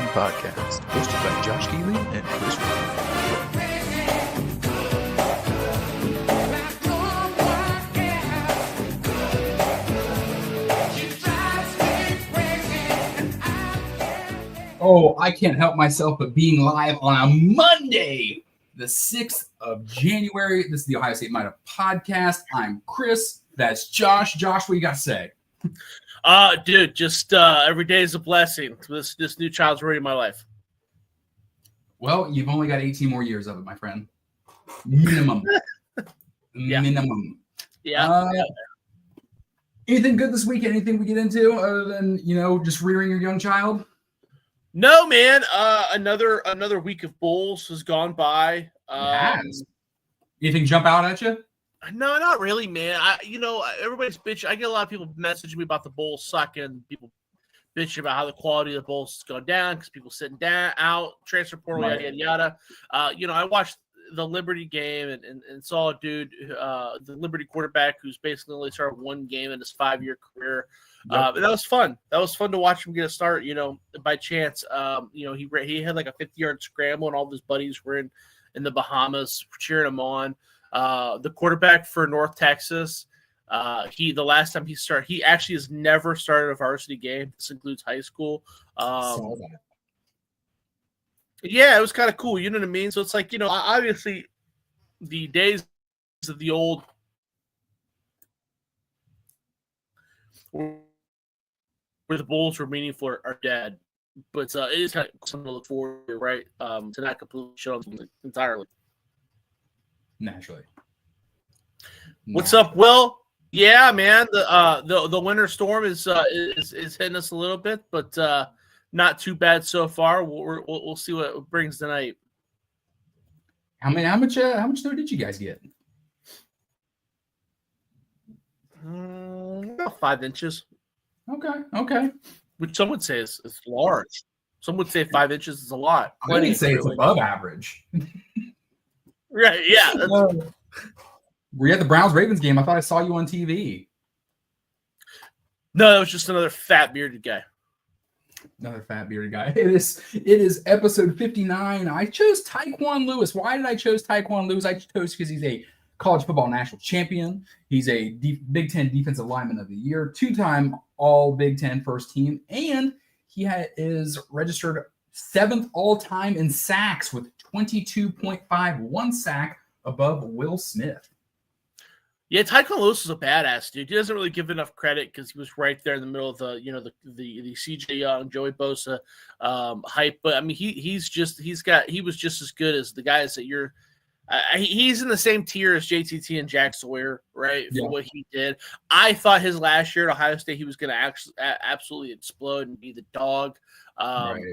OSoM podcast, hosted by Josh Keeley and Chris Ryan. Oh, I can't help myself but being live on a Monday, the 6th of January. This is the Ohio State Minor podcast. I'm Chris. That's Josh. Josh, what you got to say? Dude, just every day is a blessing. This new child's already in my life. Well, you've only got 18 more years of it, my friend. Minimum. Yeah. Minimum. Yeah. Anything good this week? Anything we get into other than, just rearing your young child? No, man. Another week of bowls has gone by. Anything jump out at you? No, not really, man. Everybody's bitching. I get a lot of people messaging me about the bowl sucking. People bitching about how the quality of the bowls has gone down because people sitting down, out, transfer portal, Right. yada yada. I watched the Liberty game and saw a dude, the Liberty quarterback, who's basically only started one game in his 5-year career. Yep. And that was fun. That was fun to watch him get a start. By chance, he had like a 50-yard scramble, and all of his buddies were in the Bahamas cheering him on. The quarterback for North Texas, the last time he started, he actually has never started a varsity game. This includes high school. Yeah, it was kind of cool. You know what I mean? So it's like, obviously the days of the old where the bowls were meaningful are dead. But it is kind of something to look forward to, right? To not completely shut on something entirely. Naturally. What's up, Will? Yeah, man. The winter storm is hitting us a little bit, but not too bad so far. We'll see what it brings tonight. How much snow did you guys get? About 5 inches. Okay. Which some would say is large. Some would say 5 inches is a lot. I wouldn't say it's above average. Right, yeah. Were you at the Browns-Ravens game? I thought I saw you on TV. No, it was just another fat bearded guy. Another fat bearded guy. It is episode 59. I chose Tyquan Lewis. Why did I choose Tyquan Lewis? I chose because he's a college football national champion. He's a Big Ten Defensive Lineman of the Year, 2-time All Big Ten first team, and he is registered 7th all-time in sacks with 22.5, one sack above Will Smith. Yeah, Tyquan Lewis is a badass dude. He doesn't really give enough credit because he was right there in the middle of the CJ Young, Joey Bosa hype. But I mean, he was just as good as the guys that you're. He's in the same tier as JTT and Jack Sawyer, right? For what he did. I thought his last year at Ohio State, he was going to absolutely explode and be the dog. Right.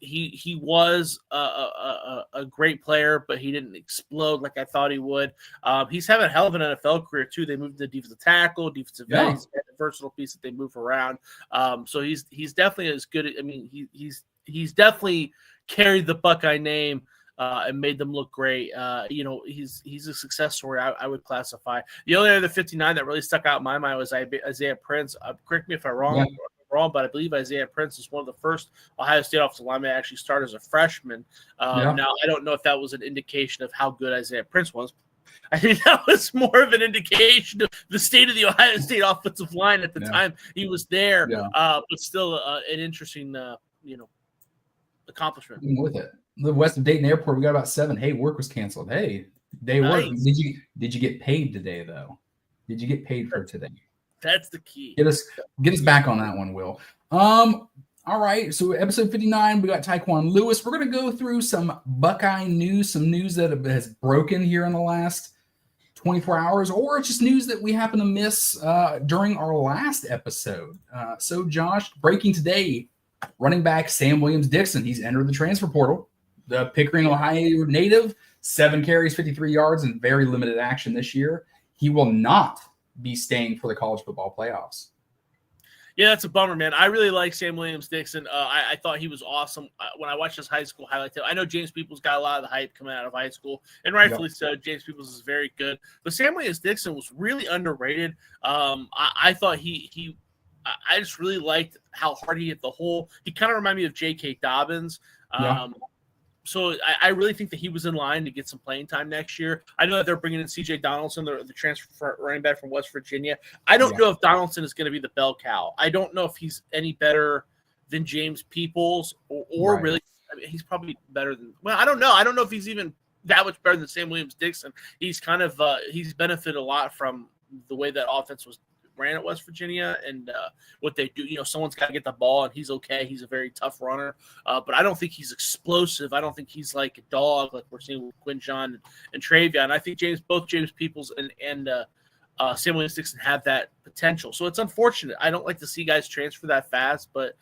He was a great player, but he didn't explode like I thought he would. He's having a hell of an NFL career too. They moved to defensive tackle, defensive end. He's got a versatile piece that they move around. So he's definitely as good. I mean, he's definitely carried the Buckeye name and made them look great. He's a success story. I would classify. The only other 59 that really stuck out in my mind was Isaiah Prince. Correct me if I'm wrong. Yeah. But I believe Isaiah Prince is one of the first Ohio State offensive linemen to actually start as a freshman. Now, I don't know if that was an indication of how good Isaiah Prince was. I think that was more of an indication of the state of the Ohio State offensive line at the time he was there. Yeah. But still an interesting, accomplishment. With it, the west of Dayton Airport, we got about 7. Hey, work was canceled. Hey, day work. Did you get paid today though? Did you get paid for today? That's the key. Get us back on that one, Will. All right. So episode 59, we got Tyquan Lewis. We're going to go through some Buckeye news, some news that has broken here in the last 24 hours, or just news that we happen to miss during our last episode. So Josh, breaking today, running back Sam Williams-Dixon. He's entered the transfer portal. The Pickering, Ohio native, 7 carries, 53 yards, and very limited action this year. He will not be staying for the college football playoffs. Yeah, that's a bummer, man. I really like Sam Williams-Dixon. I thought he was awesome when I watched his high school highlight tape. I know James Peoples got a lot of the hype coming out of high school, and rightfully so. James Peoples is very good. But Sam Williams-Dixon was really underrated. I thought he I just really liked how hard he hit the hole. He kind of reminded me of J.K. Dobbins. So I really think that he was in line to get some playing time next year. I know that they're bringing in C.J. Donaldson, the transfer running back from West Virginia. I don't know if Donaldson is going to be the bell cow. I don't know if he's any better than James Peoples or really – I mean, he's probably better than – well, I don't know. I don't know if he's even that much better than Sam Williams-Dixon. He's kind of he's benefited a lot from the way that offense was ran at West Virginia and what they do. Someone's got to get the ball, and he's okay. He's a very tough runner, but I don't think he's explosive. I don't think he's like a dog like we're seeing with Quinn John and Travion. I think both James Peoples and Sam Williams-Dixon have that potential. So it's unfortunate. I don't like to see guys transfer that fast, but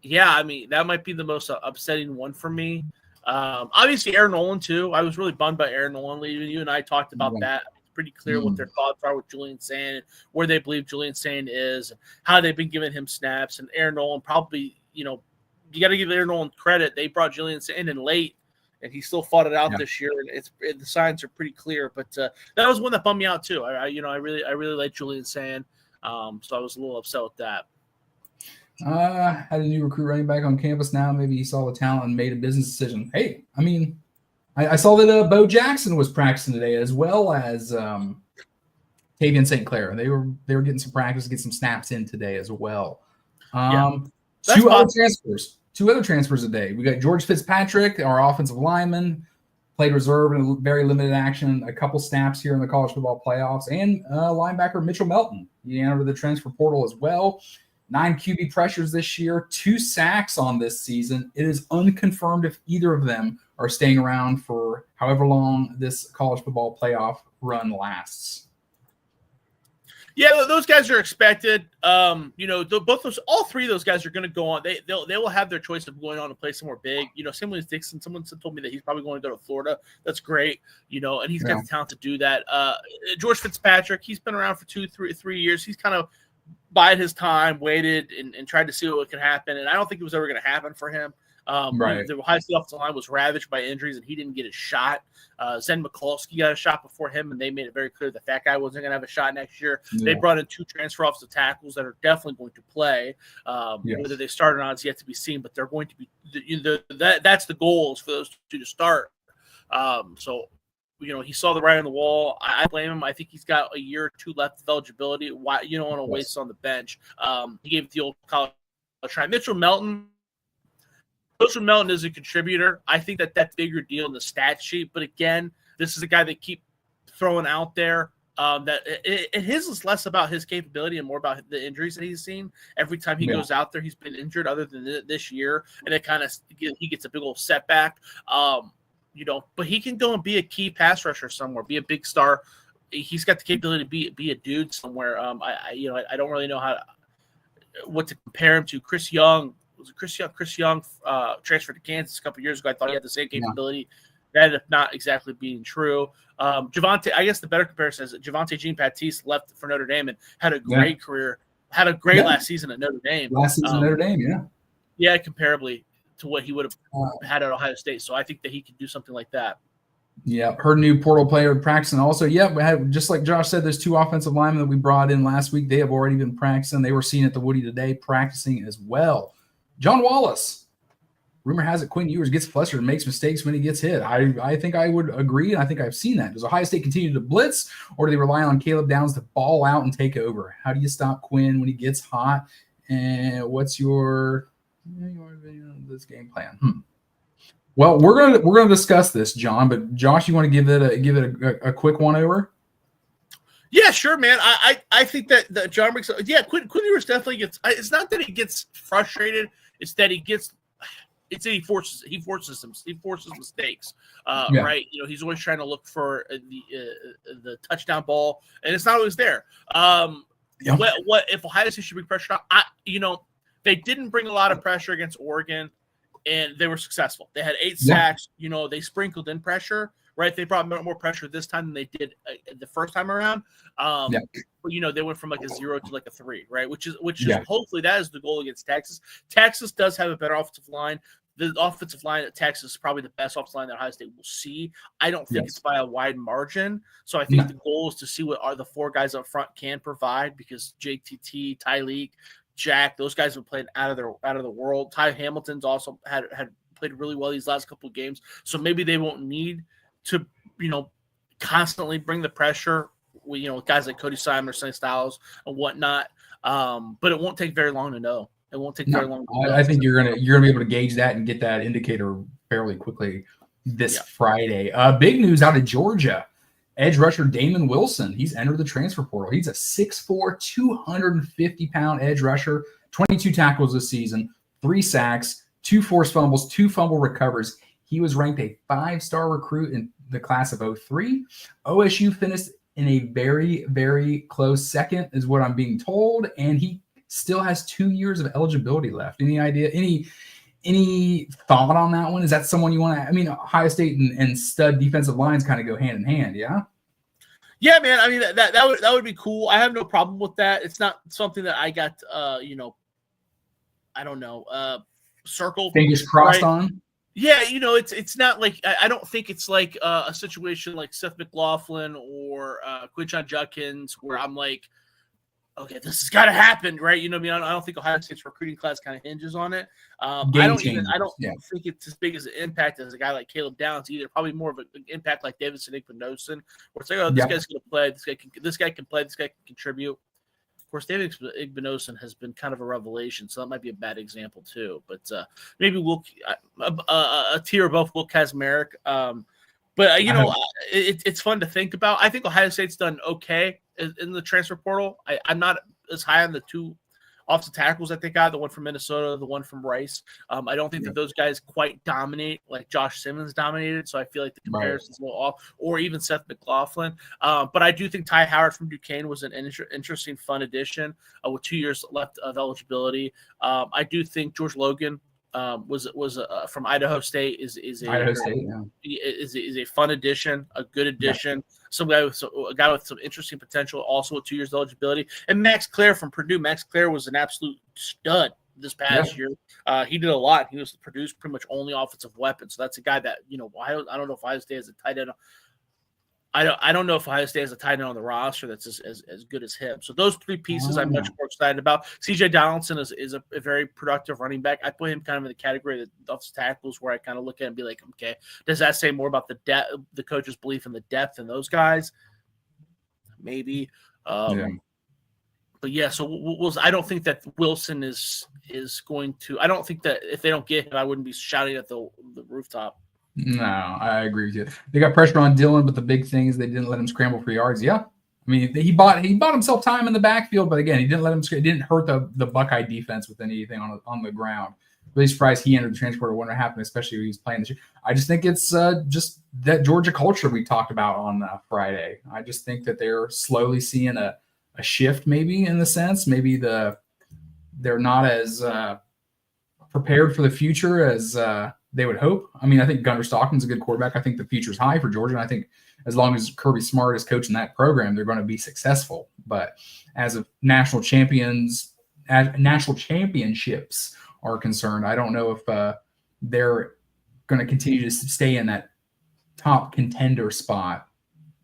yeah, I mean, that might be the most upsetting one for me. Obviously, Aaron Nolan, too. I was really bummed by Aaron Nolan leaving. You and I talked about that. Pretty clear what their thoughts are with Julian Sand, where they believe Julian Sand is, and how they've been giving him snaps. And Aaron Nolan probably, you got to give Aaron Nolan credit. They brought Julian Sand in late, and he still fought it out this year. And the signs are pretty clear. But that was one that bummed me out too. I really like Julian Sand, so I was a little upset with that. Had a new recruit running back on campus now. Maybe he saw the talent and made a business decision. Hey, I mean. I saw that Bo Jackson was practicing today, as well as Tavian St. Clair. They were getting some practice, get some snaps in today as well. Two other transfers today. We got George Fitzpatrick, our offensive lineman, played reserve in very limited action, a couple snaps here in the college football playoffs, and linebacker Mitchell Melton. He entered the transfer portal as well. 9 QB pressures this year, 2 sacks on this season. It is unconfirmed if either of them are staying around for however long this college football playoff run lasts. Yeah, those guys are expected. All 3 of those guys are going to go on. They will have their choice of going on to play somewhere big. Sam Williams-Dixon, someone told me that he's probably going to go to Florida. That's great. And he's got the talent to do that. George Fitzpatrick, he's been around for 3 years. He's kind of bided his time, waited, and tried to see what could happen. And I don't think it was ever going to happen for him. The Ohio State offensive line was ravaged by injuries, and he didn't get a shot. Zen Mikulski got a shot before him, and they made it very clear that guy wasn't going to have a shot next year. They brought in 2 transfer offensive tackles that are definitely going to play. Whether they start or not is yet to be seen, but they're going to be. That's the goal, is for those 2 to start. He saw the writing on the wall. I blame him. I think he's got a year or 2 left of eligibility. Why you don't want to waste on the bench? He gave it the old college try. Mitchell Melton is a contributor. I think that's a bigger deal in the stat sheet. But again, this is a guy they keep throwing out there. His is less about his capability and more about the injuries that he's seen. Every time he goes out there, he's been injured other than this year. And it kind of he gets a big old setback. But he can go and be a key pass rusher somewhere, be a big star. He's got the capability to be a dude somewhere. I don't really know what to compare him to. Chris Young transferred to Kansas a couple years ago. I thought he had the same capability. That ended up not exactly being true. Javonte, I guess the better comparison is that Javonte Jean-Baptiste left for Notre Dame and had a great career, had a great last season at Notre Dame. Yeah, comparably to what he would have had at Ohio State. So I think that he could do something like that. Yeah, her new portal player practicing also. Yeah, we had, just like Josh said, there's 2 offensive linemen that we brought in last week. They have already been practicing. They were seen at the Woody today practicing as well. John Wallace. Rumor has it Quinn Ewers gets flustered and makes mistakes when he gets hit. I think I would agree, and I think I've seen that. Does Ohio State continue to blitz, or do they rely on Caleb Downs to ball out and take over? How do you stop Quinn when he gets hot? And what's your this game plan? Well, we're gonna discuss this, John. But Josh, you want to give it a quick one over? Yeah, sure, man. I think that John makes. Yeah, Quinn Ewers definitely gets. It's not that he gets frustrated. It's that he gets. It's that he forces mistakes. Right? He's always trying to look for the touchdown ball, and it's not always there. What if Ohio State should bring pressure on? They didn't bring a lot of pressure against Oregon, and they were successful. They had 8 sacks. They sprinkled in pressure. Right, they brought more pressure this time than they did the first time around. But they went from like a 0 to like a 3, right? Which is hopefully that is the goal against Texas. Texas does have a better offensive line. the offensive line at Texas is probably the best offensive line that Ohio State will see. I don't think it's by a wide margin. So I think the goal is to see what are the 4 guys up front can provide, because JTT, Tyleek, Jack, those guys have played out of the world. Ty Hamilton's also had played really well these last couple of games. So maybe they won't need to, constantly bring the pressure with, guys like Cody Simon or Sonny Styles and whatnot. But it won't take very long to know. It won't take very long. I think you're gonna be able to gauge that and get that indicator fairly quickly this Friday. Big news out of Georgia. Edge rusher Damon Wilson. He's entered the transfer portal. He's a 6'4", 250-pound edge rusher, 22 tackles this season, 3 sacks, 2 forced fumbles, 2 fumble recovers. He was ranked a 5-star recruit in the class of 2003. OSU finished in a very, very close second, is what I'm being told, and he still has 2 years of eligibility left. Any idea? Any thought on that one? Is that someone you want to? I mean, Ohio State and stud defensive lines kind of go hand in hand, yeah. Yeah, man. I mean, that would be cool. I have no problem with that. It's not something that I got, I don't know, circled. Fingers crossed on. Yeah, it's not like I don't think it's like a situation like Seth McLaughlin or Quinshon Judkins where I'm like, okay, this has got to happen, right? I don't think Ohio State's recruiting class kind of hinges on it. I don't think it's as big as an impact as a guy like Caleb Downs either. Probably more of an impact like Davidson Igbinosun, where it's like, oh, this guy's going to play. This guy can play. This guy can contribute. Of course, David Igbinosun has been kind of a revelation, so that might be a bad example too. But maybe a tier above Will Kazmarek. But it's fun to think about. I think Ohio State's done okay in the transfer portal. I'm not as high on the 2 offensive tackles that they got, the one from Minnesota, the one from Rice. I don't think that those guys quite dominate like Josh Simmons dominated, so I feel like the comparison's a little off, or even Seth McLaughlin. But I do think Ty Howard from Duquesne was an interesting, fun addition with 2 years left of eligibility. I do think George Logan was from Idaho State is a fun addition, a good addition. A guy with some interesting potential, also with 2 years eligibility. And Max Clare from Purdue. Max Clare was an absolute stud this past year. He did a lot. He was produced pretty much only offensive weapons. So that's a guy that I don't know if Ohio State has a tight end. I don't know if Ohio State has a tight end on the roster that's as good as him. So those 3 pieces I'm much more excited about. CJ Donaldson is a very productive running back. I put him kind of in the category of the offensive tackles where I kind of look at it and be like, okay, does that say more about the coach's belief in the depth in those guys? Maybe. But yeah, so I don't think that Wilson is going to – I don't think that if they don't get him, I wouldn't be shouting at the rooftop. No, I agree with you. They got pressure on Dillon, but the big thing is they didn't let him scramble for yards. Yeah, I mean he bought himself time in the backfield, but again, he didn't let him. It didn't hurt the Buckeye defense with anything on the ground. Really surprised he entered the transfer. Wonder what happened, especially when he was playing this year. I just think it's just that Georgia culture we talked about on Friday. I just think that they're slowly seeing a shift, maybe in the sense, maybe they're not as prepared for the future as they would hope. I mean, I think Gunnar Stockton's a good quarterback. I think the future's high for Georgia. And I think as long as Kirby Smart is coaching that program, they're going to be successful. But as of national championships are concerned, I don't know if they're going to continue to stay in that top contender spot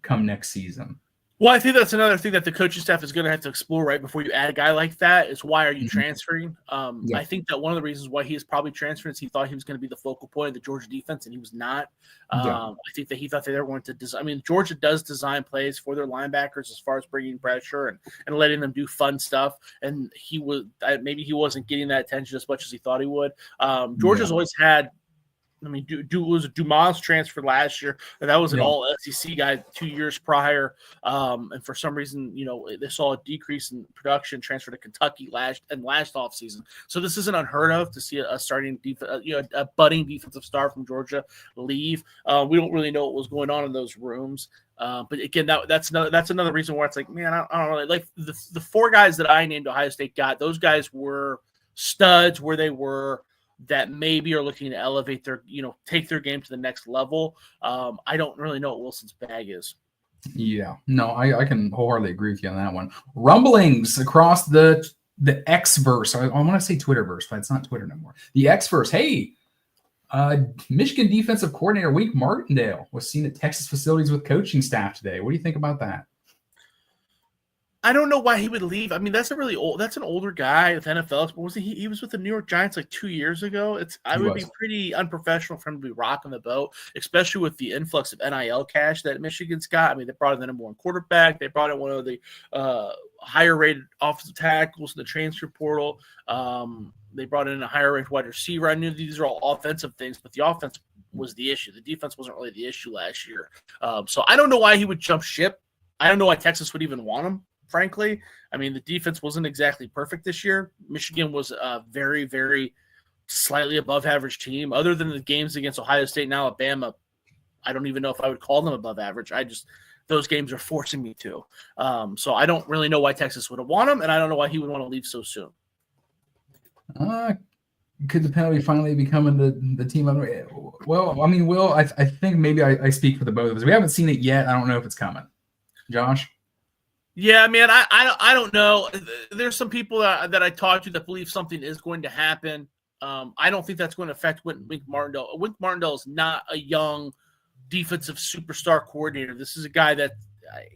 come next season. Well, I think that's another thing that the coaching staff is going to have to explore right before you add a guy like that is why are you transferring? I think that one of the reasons why he is probably transferring is he thought he was going to be the focal point of the Georgia defense, and he was not. I think that he thought they were going to design. I mean, Georgia does design plays for their linebackers as far as bringing pressure and letting them do fun stuff, and maybe he wasn't getting that attention as much as he thought he would. Georgia's always had – I mean, was Dumas transferred last year. That was an all SEC guy 2 years prior. And for some reason, they saw a decrease in production, transfer to Kentucky last offseason. So this isn't unheard of to see a starting a budding defensive star from Georgia leave. We don't really know what was going on in those rooms. But again, that's another reason why it's like, man, I don't know. Like the 4 guys that I named Ohio State got, those guys were studs where they were, that maybe are looking to elevate their, take their game to the next level. I don't really know what Wilson's bag is. Yeah, no, I can wholeheartedly agree with you on that one. Rumblings across the X-verse. I want to say Twitterverse, but it's not Twitter no more. The X-verse. Hey, Michigan defensive coordinator Wink Martindale was seen at Texas facilities with coaching staff today. What do you think about that? I don't know why he would leave. I mean, that's an older guy with NFL. But was he was with the New York Giants like 2 years ago. I would be pretty unprofessional for him to be rocking the boat, especially with the influx of NIL cash that Michigan's got. I mean, they brought in the number one quarterback. They brought in one of the higher rated offensive tackles in the transfer portal. They brought in a higher rated wide receiver. I knew these are all offensive things, but the offense was the issue. The defense wasn't really the issue last year. So I don't know why he would jump ship. I don't know why Texas would even want him. Frankly, I mean, the defense wasn't exactly perfect this year. Michigan was a very, very slightly above average team. Other than the games against Ohio State and Alabama, I don't even know if I would call them above average. Those games are forcing me to. So I don't really know why Texas would have won him, and I don't know why he would want to leave so soon. Could the penalty finally be coming the team? Well, I mean, Will, I think maybe I speak for the both of us. We haven't seen it yet. I don't know if it's coming. Josh? Yeah, man, I don't know. There's some people that I talked to that believe something is going to happen. I don't think that's going to affect Wink Martindale. Wink Martindale is not a young defensive superstar coordinator. This is a guy that I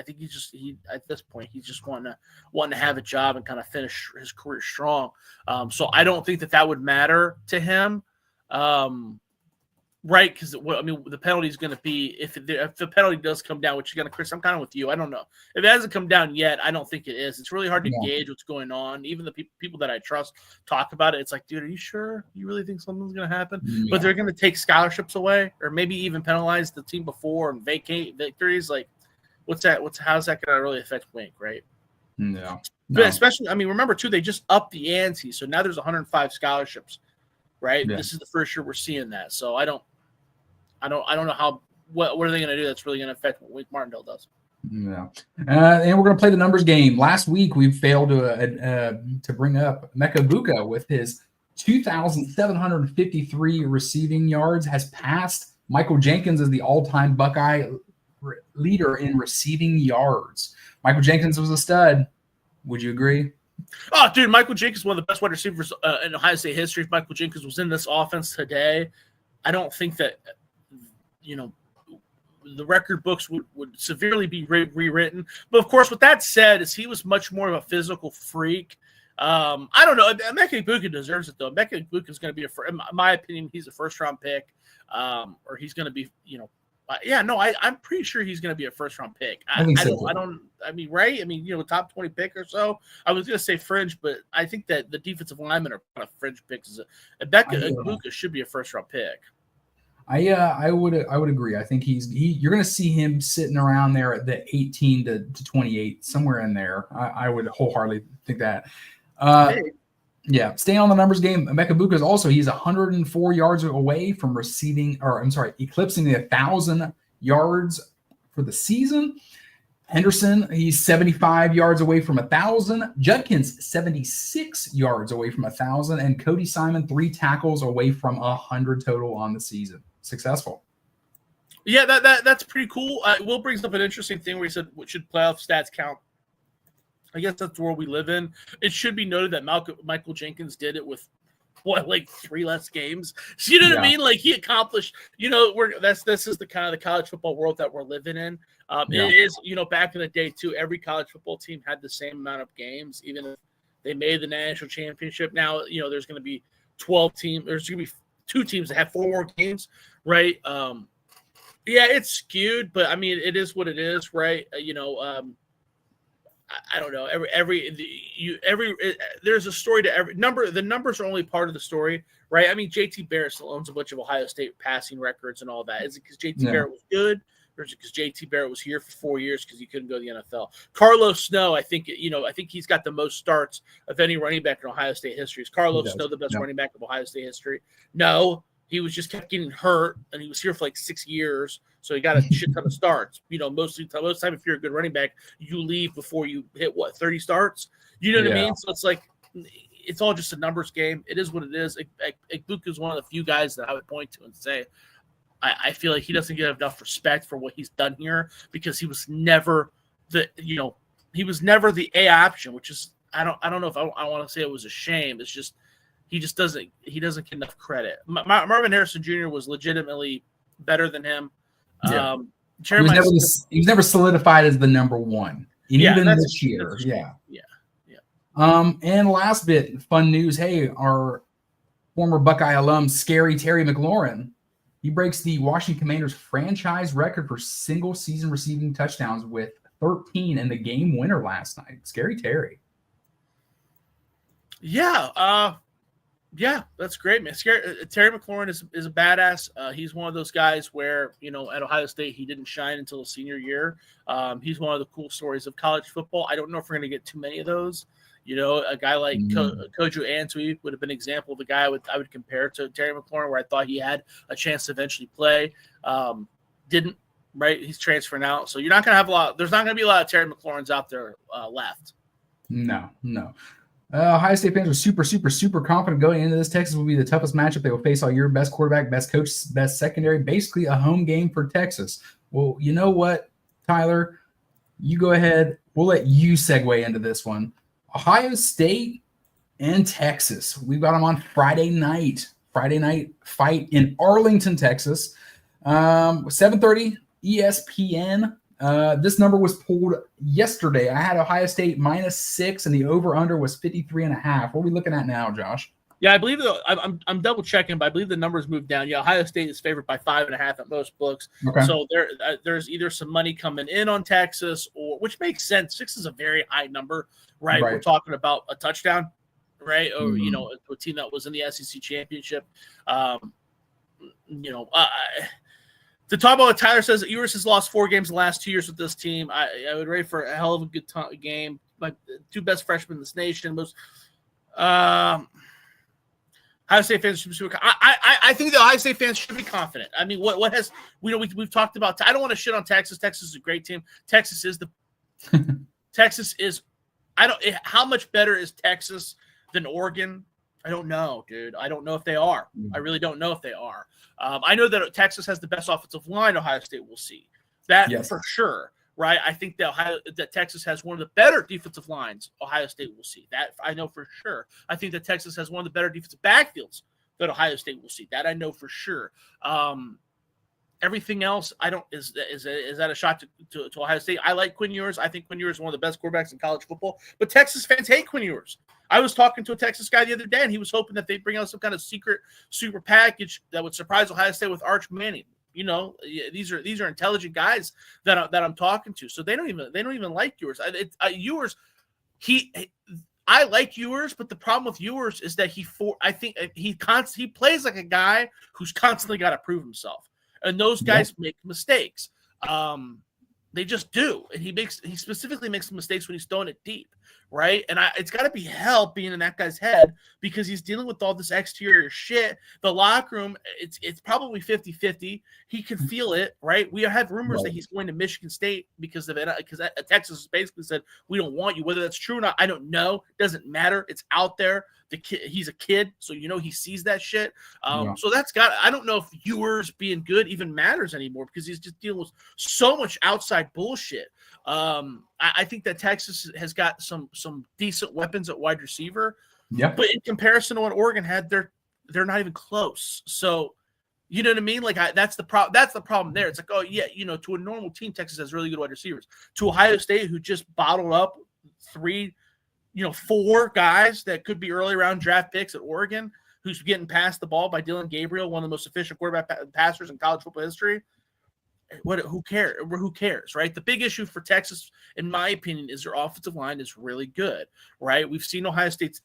think he at this point he's just wanting to have a job and kind of finish his career strong. So I don't think that would matter to him. Right, because I mean, the penalty is going to be if the penalty does come down, which is going to, Chris, I'm kind of with you. I don't know if it hasn't come down yet. I don't think it is. It's really hard to gauge what's going on. Even the people that I trust talk about it. It's like, dude, are you sure? You really think something's going to happen? Yeah. But they're going to take scholarships away, or maybe even penalize the team before and vacate victories. Like, how's that going to really affect Wink? Right? No. But especially, I mean, remember too, they just upped the ante, so now there's 105 scholarships. Right? Yeah. This is the first year we're seeing that. So I don't know how what are they going to do that's really going to affect what Wink Martindale does. Yeah. And we're going to play the numbers game. Last week we failed to bring up Emeka Egbuka with his 2,753 receiving yards, has passed Michael Jenkins as the all-time Buckeye leader in receiving yards. Michael Jenkins was a stud. Would you agree? Oh, dude, Michael Jenkins is one of the best wide receivers in Ohio State history. If Michael Jenkins was in this offense today, I don't think that, the record books would severely be rewritten. But, of course, with that said, he was much more of a physical freak. I don't know. Emeka Egbuka deserves it, though. Emeka Egbuka is going to be, in my opinion, he's a first-round pick, or he's going to be, I'm pretty sure he's going to be a first-round pick. I mean, right? I mean, top 20 pick or so. I was going to say fringe, but I think that the defensive linemen are kind of fringe picks. Emeka Egbuka should be a first-round pick. I would agree. I think you're going to see him sitting around there at the 18 to 28, somewhere in there. I would wholeheartedly think that. Yeah, staying on the numbers game, Emeka Egbuka is also, he's 104 yards away from eclipsing the 1,000 yards for the season. Henderson, he's 75 yards away from 1,000. Judkins, 76 yards away from 1,000. And Cody Simon, 3 tackles away from 100 total on the season. Successful. Yeah, that's pretty cool. Will brings up an interesting thing where he said, should playoff stats count? I guess that's the world we live in. It should be noted that Michael Jenkins did it with, 3 less games. So you know what I mean? Like, he accomplished, this is the kind of the college football world that we're living in. It is, back in the day too, every college football team had the same amount of games, even if they made the national championship. Now, there's going to be 12 teams. There's going to be 2 teams that have 4 more games, right? It's skewed, but I mean, it is what it is, right? I don't know. There's a story to every number. The numbers are only part of the story, right? I mean, JT Barrett still owns a bunch of Ohio State passing records and all that. Is it because JT Barrett was good, or is it because JT Barrett was here for 4 years because he couldn't go to the NFL? Carlos Snow, I think he's got the most starts of any running back in Ohio State history. Is Carlos Snow the best running back of Ohio State history? No. He was just kept getting hurt, and he was here for like 6 years, so he got a shit ton of starts. Most of the time, if you're a good running back, you leave before you hit 30 starts. You know what I mean? So it's like it's all just a numbers game. It is what it is. Egbuka is one of the few guys that I would point to and say, I feel like he doesn't get enough respect for what he's done here because he was never the A option, which is I don't know if I want to say it was a shame. It's just he just doesn't get enough credit. Marvin Harrison Jr. was legitimately better than him. Yeah. Jeremiah He was never solidified as the number one. And even this year. Yeah. And last bit, fun news. Hey, our former Buckeye alum, Scary Terry McLaurin, he breaks the Washington Commanders franchise record for single season receiving touchdowns with 13 in the game winner last night. Scary Terry. Yeah, that's great, man. Terry McLaurin is a badass. He's one of those guys where, at Ohio State, he didn't shine until his senior year. He's one of the cool stories of college football. I don't know if we're going to get too many of those. A guy like Kojo Antwi would have been an example of the guy I would compare to Terry McLaurin, where I thought he had a chance to eventually play. Didn't, right? He's transferring out. So you're not going to have there's not going to be a lot of Terry McLaurins out there left. No. Ohio State fans are super, super, super confident going into this. Texas will be the toughest matchup they will face all year. Best quarterback, best coach, best secondary. Basically a home game for Texas. Well, you know what, Tyler? You go ahead. We'll let you segue into this one. Ohio State and Texas. We've got them on Friday night. Friday night fight in Arlington, Texas. 7:30 ESPN. This number was pulled yesterday. I had Ohio State -6, and the over/under was 53.5. What are we looking at now, Josh? Yeah, I believe I'm double checking, but I believe the numbers moved down. Yeah, Ohio State is favored by 5.5 at most books. Okay. So there's either some money coming in on Texas, which makes sense. 6 is a very high number, right? We're talking about a touchdown, right? Or a team that was in the SEC championship. To talk about what Tyler says, Ewers has lost 4 games in the last 2 years with this team. I would rate for a hell of a good game. My 2 best freshmen in this nation. Ohio State fans should be super. I think the Ohio State fans should be confident. I mean, what has we've talked about? I don't want to shit on Texas. Texas is a great team. Texas is how much better is Texas than Oregon? I don't know, dude. I don't know if they are. I really don't know if they are. I know that Texas has the best offensive line Ohio State will see. That for sure, right? I think that Texas has one of the better defensive lines Ohio State will see. That I know for sure. I think that Texas has one of the better defensive backfields that Ohio State will see. That I know for sure. Everything else, I don't is that a shot to Ohio State? I like Quinn Ewers. I think Quinn Ewers is one of the best quarterbacks in college football. But Texas fans hate Quinn Ewers. I was talking to a Texas guy the other day, and he was hoping that they'd bring out some kind of secret super package that would surprise Ohio State with Arch Manning. These are intelligent guys that I'm talking to. So they don't even like Ewers. Ewers, I like Ewers, but the problem with Ewers is that he plays like a guy who's constantly got to prove himself. And those guys make mistakes. They just do. And he specifically makes mistakes when he's throwing it deep, right? And it's got to be hell being in that guy's head because he's dealing with all this exterior shit. The locker room, it's probably 50-50. He can feel it, right? We have rumors that he's going to Michigan State because of it, because Texas basically said, we don't want you. Whether that's true or not, I don't know. Doesn't matter. It's out there. He's a kid, so he sees that shit. So I don't know if Ewers being good even matters anymore because he's just dealing with so much outside bullshit. I think that Texas has got some decent weapons at wide receiver. Yeah. But in comparison to what Oregon had, they're not even close. So you know what I mean? Like that's the problem. That's the problem there. It's like, oh yeah, to a normal team, Texas has really good wide receivers. To Ohio State, who just bottled up 4 guys that could be early round draft picks at Oregon, who's getting passed the ball by Dylan Gabriel, one of the most efficient quarterback passers in college football history. Who cares, right? The big issue for Texas, in my opinion, is their offensive line is really good, right? We've seen Ohio State's.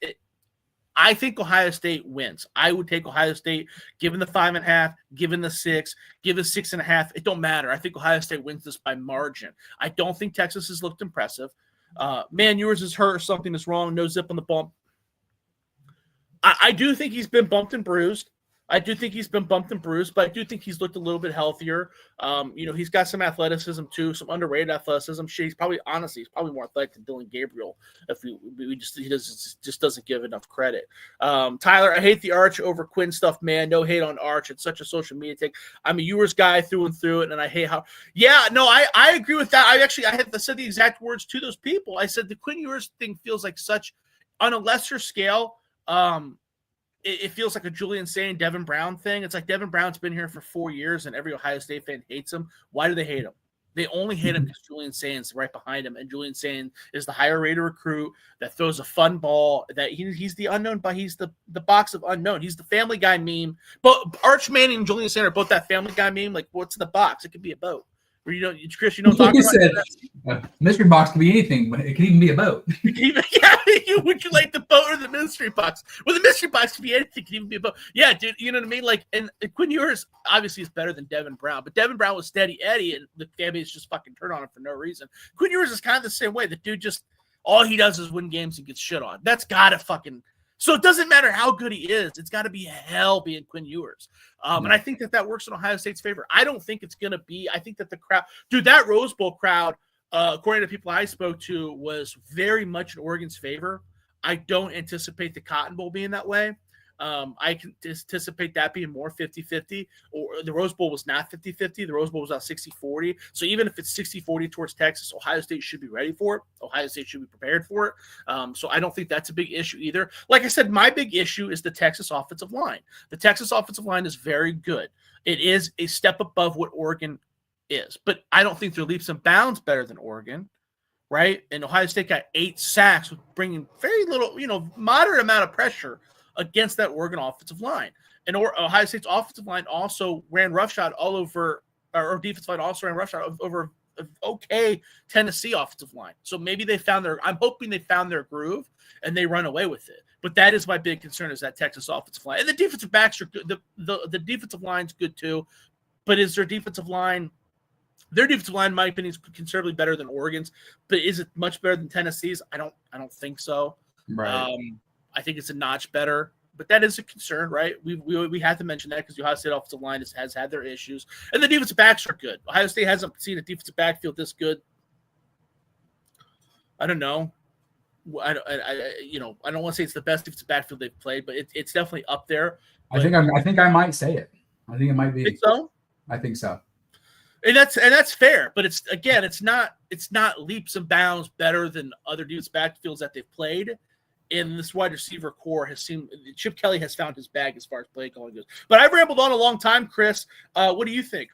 I think Ohio State wins. I would take Ohio State, given the 5.5, given the 6, given 6.5. It don't matter. I think Ohio State wins this by margin. I don't think Texas has looked impressive. Ewers is hurt or something is wrong. No zip on the bump. I do think he's been bumped and bruised. But I do think he's looked a little bit healthier. He's got some athleticism too, some underrated athleticism. He's probably more athletic than Dylan Gabriel. He just doesn't give enough credit. Tyler, I hate the Arch over Quinn stuff, man. No hate on Arch. It's such a social media take. I'm a Ewers guy through and through, and I hate how. Yeah, no, I agree with that. I had said the exact words to those people. I said the Quinn Ewers thing feels like such on a lesser scale. it feels like a Julian Sain, Devin Brown thing. It's like Devin Brown's been here for 4 years, and every Ohio State fan hates him. Why do they hate him? They only hate him because Julian Sain's right behind him, and Julian Sain is the higher rated recruit that throws a fun ball. That he's the unknown, but he's the box of unknown. He's the Family Guy meme. But Arch Manning and Julian Sain are both that Family Guy meme. Like, what's in the box? It could be a boat. Or Chris, you don't talk about that. Mystery box can be anything, but it can even be a boat. Would you like the boat or the mystery box? Well, the mystery box can be anything. It can even be a boat. Yeah, dude, you know what I mean? Like, and Quinn Ewers obviously is better than Devin Brown, but Devin Brown was steady Eddie, and the fan base just fucking turned on him for no reason. Quinn Ewers is kind of the same way. The dude just, all he does is win games and gets shit on. That's gotta fucking. So it doesn't matter how good he is. It's got to be hell being Quinn Ewers. And I think that works in Ohio State's favor. I don't think it's going to be – I think that the crowd – dude, that Rose Bowl crowd, according to people I spoke to, was very much in Oregon's favor. I don't anticipate the Cotton Bowl being that way. I can anticipate that being more 50-50, or the Rose Bowl was not 50-50. The Rose Bowl was about 60-40. So even if it's 60-40 towards Texas, Ohio State should be ready for it. Ohio State should be prepared for it. So I don't think that's a big issue either. Like I said, my big issue is the Texas offensive line. The Texas offensive line is very good. It is a step above what Oregon is, but I don't think they're leaps and bounds better than Oregon. Right? And Ohio State got 8 sacks with bringing very little, moderate amount of pressure against that Oregon offensive line. And Ohio State's offensive line also ran roughshod all over, or defensive line also ran roughshod over okay Tennessee offensive line. So maybe I'm hoping they found their groove and they run away with it. But that is my big concern, is that Texas offensive line. And the defensive backs are good. The defensive line's good too. But is their defensive line – their defensive line, in my opinion, is considerably better than Oregon's. But is it much better than Tennessee's? I don't think so. Right. I think it's a notch better, but that is a concern, right? We have to mention that because the Ohio State offensive line has had their issues, and the defensive backs are good. Ohio State hasn't seen a defensive backfield this good. I don't know. I don't want to say it's the best defensive backfield they've played, but it's definitely up there. I think I might say it. I think it might be. Think so? I think so. And that's fair, but it's not leaps and bounds better than other defensive backfields that they've played. And this wide receiver core Chip Kelly has found his bag as far as play calling goes. But I've rambled on a long time, Chris. What do you think?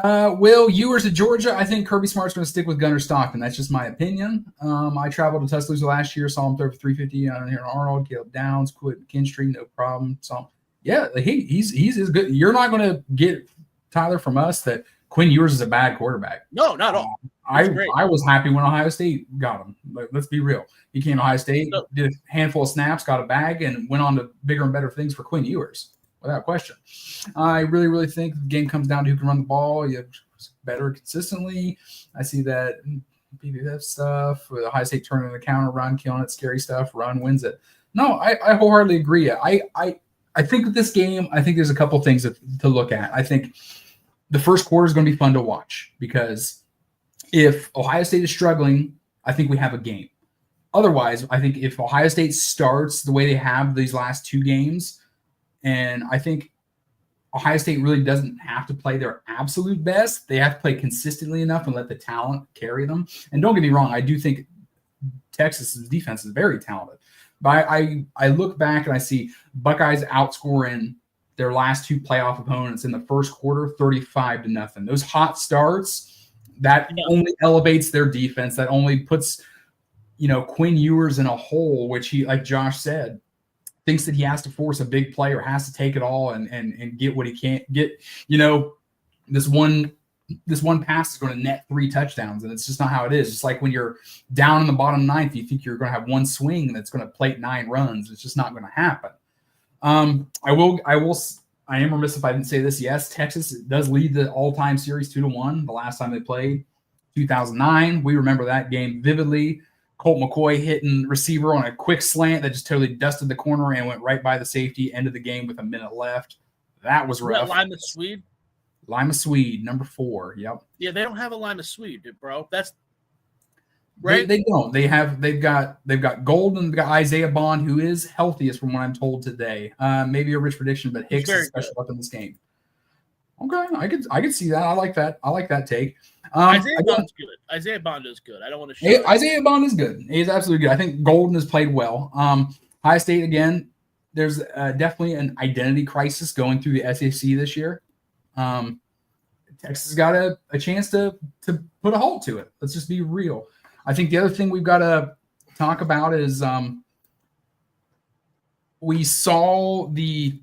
Will Ewers of Georgia? I think Kirby Smart's going to stick with Gunnar Stockton. That's just my opinion. I traveled to Tuscaloosa last year, saw him throw for 350 here in Arnold, Caleb Downs, quit Kinstry, no problem. So yeah, he's as good. You're not going to get, Tyler, from us that Quinn Ewers is a bad quarterback. No, not at all. I was happy when Ohio State got him. Let's be real. He came to Ohio State, did a handful of snaps, got a bag, and went on to bigger and better things for Quinn Ewers, without question. I really, really think the game comes down to who can run the ball. You have better consistently. I see that PPF stuff with Ohio State turning the counter, run, killing it, scary stuff, run, wins it. No, I wholeheartedly agree. I think with this game, I think there's a couple things to look at. I think the first quarter is going to be fun to watch because if Ohio State is struggling, I think we have a game. Otherwise, I think if Ohio State starts the way they have these last 2 games, and I think Ohio State really doesn't have to play their absolute best. They have to play consistently enough and let the talent carry them. And don't get me wrong, I do think Texas's defense is very talented. But I look back and I see Buckeyes outscoring their last 2 playoff opponents in the first quarter 35-0. Those hot starts, that only elevates their defense. That only puts, Quinn Ewers in a hole, which he, like Josh said, thinks that he has to force a big play or has to take it all and get what he can't get. This one pass is going to net 3 touchdowns, and it's just not how it is. It's like when you're down in the bottom 9th, you think you're going to have one swing that's going to plate 9 runs. It's just not going to happen. I am remiss if I didn't say this. Yes, Texas does lead the all-time series 2-1. The last time they played, 2009. We remember that game vividly. Colt McCoy hitting receiver on a quick slant that just totally dusted the corner and went right by the safety. End of the game with a minute left. That was rough. Lima Swede? Lima Swede, number 4. Yep. Yeah, they don't have a Lima Swede, bro. That's right. They don't. They've got Golden. They've got Isaiah Bond, who is healthiest from what I'm told today. Maybe a rich prediction, but Hicks is special up in this game. Okay, I could see that. I like that. I like that take. Isaiah Bond's good. Isaiah Bond is good. I don't want to show Isaiah Bond is good. He's absolutely good. I think Golden has played well. Ohio State, again, there's definitely an identity crisis going through the SEC this year. Texas got a chance to put a halt to it. Let's just be real. I think the other thing we've got to talk about is we saw the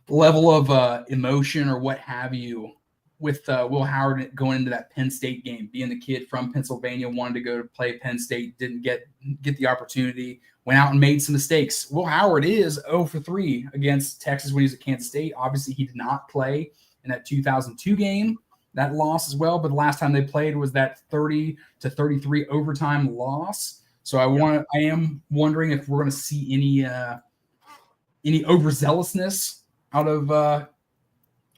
level of emotion or what have you with Will Howard going into that Penn State game, being the kid from Pennsylvania, wanted to go to play Penn State, didn't get the opportunity, went out and made some mistakes. Will Howard is 0 for 3 against Texas when he was at Kansas State. Obviously, he did not play in that 2002 game, that loss as well. But the last time they played was that 30-33 overtime loss. So I am wondering if we're going to see any overzealousness out of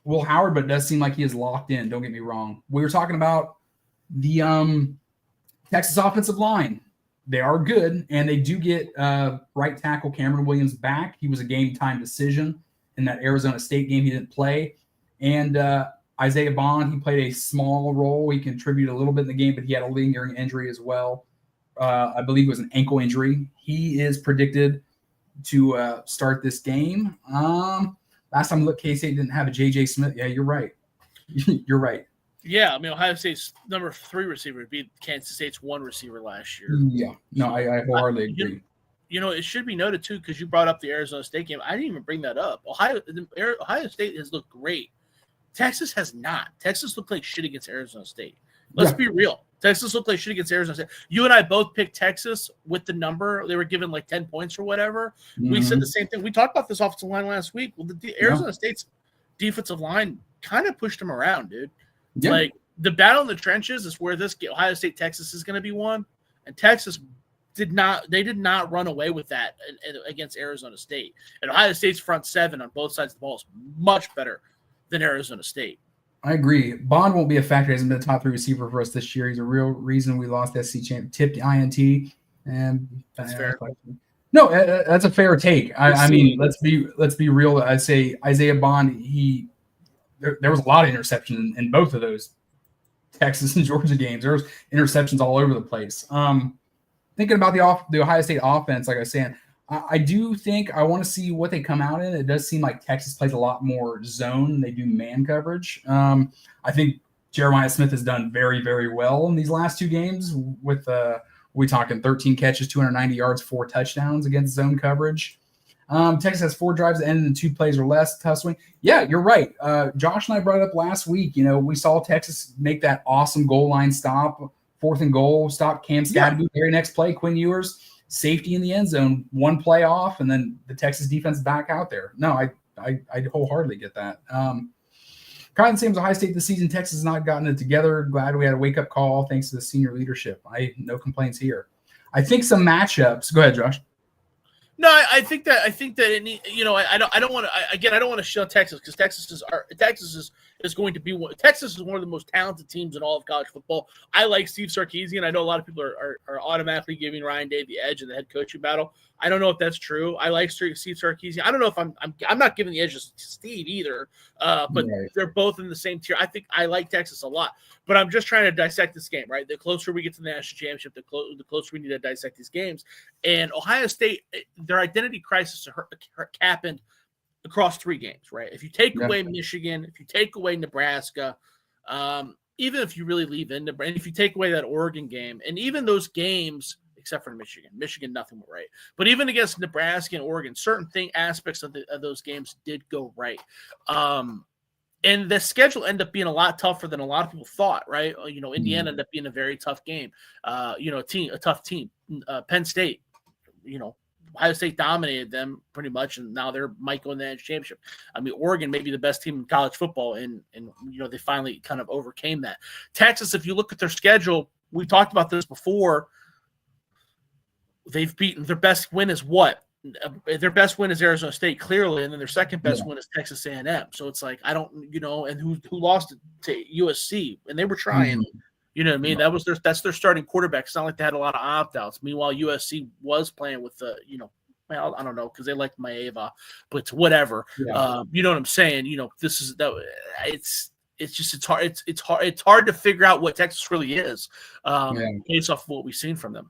Will Howard, but it does seem like he is locked in. Don't get me wrong. We were talking about the Texas offensive line. They are good, and they do get right tackle Cameron Williams back. He was a game-time decision in that Arizona State game. He didn't play. And Isaiah Bond, he played a small role. He contributed a little bit in the game, but he had a lingering injury as well. I believe it was an ankle injury. He is predicted to start this game. Last time I looked, K-State didn't have a J.J. Smith. Yeah, you're right. You're right. Yeah, I mean, Ohio State's number 3 receiver beat Kansas State's 1 receiher last year. Yeah, no, I wholeheartedly agree. It should be noted, too, because you brought up the Arizona State game. I didn't even bring that up. Ohio State has looked great. Texas has not. Texas looked like shit against Arizona State. Let's be real. Texas looked like shit against Arizona State. You and I both picked Texas with the number. They were given like 10 points or whatever. Mm-hmm. We said the same thing. We talked about this offensive line last week. Well, the Arizona State's defensive line kind of pushed them around, dude. Yeah. Like, the battle in the trenches is where this Ohio State-Texas is going to be won. And Texas did not run away with that against Arizona State. And Ohio State's front 7 on both sides of the ball is much better than Arizona State. I agree. Bond won't be a factor. He hasn't been a top 3 receiver for us this year. He's a real reason we lost SC champ. Tipped INT, and that's fair. No, that's a fair take. I mean, let's be real. I'd say Isaiah Bond. There was a lot of interceptions in both of those Texas and Georgia games. There was interceptions all over the place. Thinking about the Ohio State offense, like I was saying, I do think I want to see what they come out in. It does seem like Texas plays a lot more zone than they do man coverage. I think Jeremiah Smith has done very, very well in these last 2 games with we talking 13 catches, 290 yards, 4 touchdowns against zone coverage. Texas has 4 drives that ended in 2 plays or less. Tough swing. Yeah, you're right. Josh and I brought it up last week. We saw Texas make that awesome goal line stop, 4th and goal, stop Cam Scadaboo. Very next play, Quinn Ewers. Safety in the end zone, 1 play off, and then the Texas defense back out there. No, I wholeheartedly get that. Kind of the same as Ohio State this season. Texas has not gotten it together. Glad we had a wake-up call thanks to the senior leadership. No complaints here. I think some matchups. Go ahead, Josh. No, I think that I don't want to shut Texas because Texas is going to be Texas is one of the most talented teams in all of college football. I like Steve Sarkisian. I know a lot of people are automatically giving Ryan Day the edge in the head coaching battle. I don't know if that's true. I like Steve Sarkisian. I don't know if I'm not giving the edge to Steve either. But they're both in the same tier. I think I like Texas a lot, but I'm just trying to dissect this game, right? The closer we get to the national championship, the closer we need to dissect these games. And Ohio State, their identity crisis happened across 3 games, right? If you take away Michigan, if you take away Nebraska, even if you really leave in Nebraska, and if you take away that Oregon game, and even those games, except for Michigan, nothing went right. But even against Nebraska and Oregon, certain aspects of those games did go right. And the schedule ended up being a lot tougher than a lot of people thought, right? Indiana ended up being a very tough game. A tough team. Penn State, Ohio State dominated them pretty much, and now they're might go in the national championship. I mean, Oregon may be the best team in college football, and they finally kind of overcame that. Texas, if you look at their schedule, we talked about this before. They've beaten their best win is what? Their best win is Arizona State, clearly, and then their second best win is Texas A&M. So it's like and who lost it to USC, and they were trying. You know what I mean? That's their starting quarterback. It's not like they had a lot of opt-outs. Meanwhile, USC was playing with the, well, I don't know, because they liked Maeva, but whatever. Yeah. You know what I'm saying? This is that. It's hard to figure out what Texas really is, based off of what we've seen from them.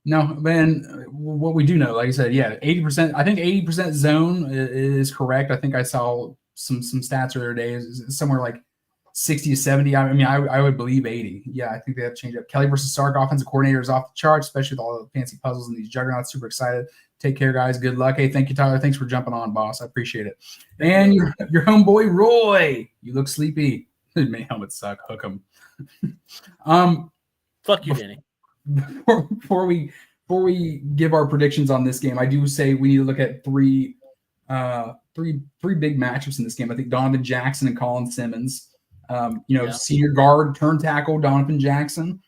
No, man. What we do know, like I said, yeah, 80%. I think 80% zone is correct. I think I saw some stats the other day. Is somewhere like 60 to 70. I mean, I would believe 80. Yeah, I think they have to change up. Kelly versus Sark, offensive coordinator, is off the charts, especially with all the fancy puzzles and these juggernauts. Super excited. Take care, guys. Good luck. Hey, thank you, Tyler. Thanks for jumping on, boss. I appreciate it. And your homeboy Roy, you look sleepy. Man, helmets suck. Hook 'em. Fuck you, Danny. Before we give our predictions on this game, I do say we need to look at three big matchups in this game. I think Donovan Jackson and Colin Simmons. Senior guard, turn tackle, Donovan Jackson.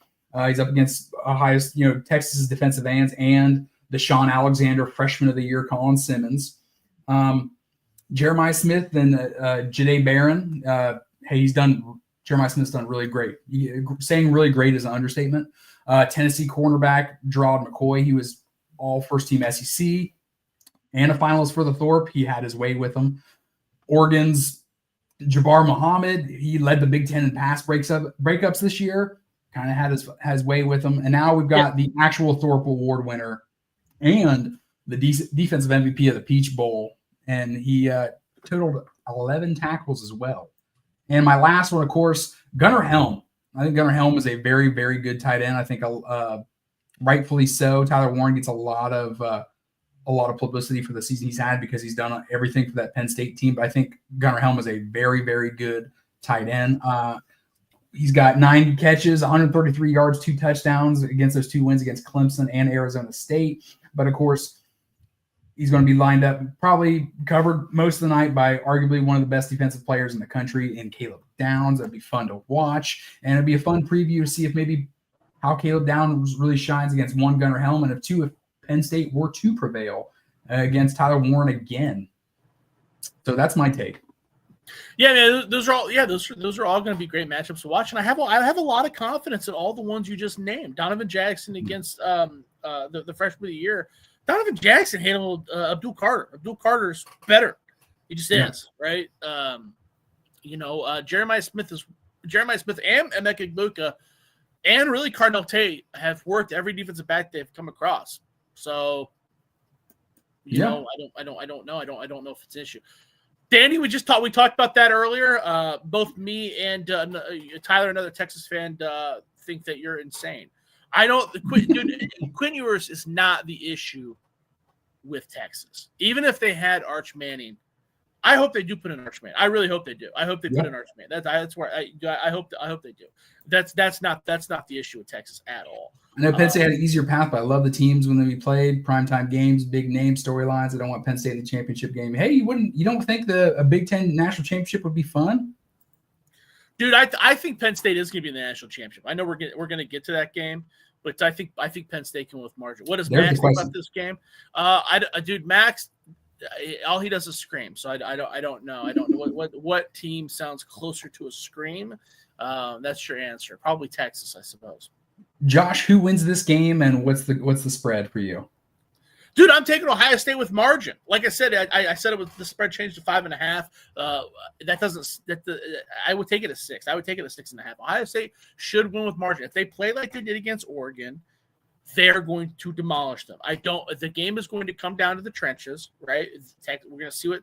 He's up against Ohio, Texas's defensive ends, and the Sean Alexander Freshman of the Year, Colin Simmons. Jeremiah Smith and Jade Barron. Jeremiah Smith's done really great. Saying really great is an understatement. Tennessee cornerback Gerard McCoy. He was all first-team SEC and a finalist for the Thorpe. He had his way with them. Oregon's Jabbar Muhammad. He led the Big Ten in pass breakups this year. Kind of had his way with them. And now we've got the actual Thorpe Award winner and the defensive MVP of the Peach Bowl. And he totaled 11 tackles as well. And my last one, of course, Gunnar Helm. I think Gunnar Helm is a very, very good tight end. I think rightfully so. Tyler Warren gets a lot of publicity for the season he's had because he's done everything for that Penn State team. But I think Gunnar Helm is a very, very good tight end. He's got 9 catches, 133 yards, 2 touchdowns against those 2 wins against Clemson and Arizona State. But, of course, he's going to be lined up, probably covered most of the night by arguably one of the best defensive players in the country in Caleb Downs. That'd be fun to watch. And it'd be a fun preview to see if maybe how Caleb Downs really shines against one Gunnar Helm, and if Penn State were to prevail against Tyler Warren again. So that's my take. Yeah, man, those are all going to be great matchups to watch, and I have a lot of confidence in all the ones you just named. Donovan Jackson against the freshman of the year. Donovan Jackson handled Abdul Carter. Abdul Carter's better. He just is, right? Jeremiah Smith and Emeka Egbuka and really Cardinal Tate have worked every defensive back they've come across. So, I don't know. I don't know if it's an issue. Danny, we talked about that earlier. Both me and Tyler, another Texas fan, think that you're insane. Quinn Ewers is not the issue with Texas. Even if they had Arch Manning, I hope they do put in Arch Manning. I really hope they do. I hope they put in Arch Manning. That's where I hope they do. That's not the issue with Texas at all. I know Penn State had an easier path, but I love the teams when they played primetime games, big name storylines. I don't want Penn State in the championship game. Hey, you don't think a Big Ten national championship would be fun? Dude, I think Penn State is going to be in the national championship. I know we're going to get to that game, but I think Penn State can win with margin. What does Max think about this game? Dude, Max, all he does is scream. So I don't know. I don't know what team sounds closer to a scream. That's your answer. Probably Texas, I suppose. Josh, who wins this game, and what's the spread for you? Dude, I'm taking Ohio State with margin. Like I said, I said it was the spread changed to 5.5. I would take it as 6. I would take it as 6.5. Ohio State should win with margin. If they play like they did against Oregon, they're going to demolish them. The game is going to come down to the trenches, right? We're going to see what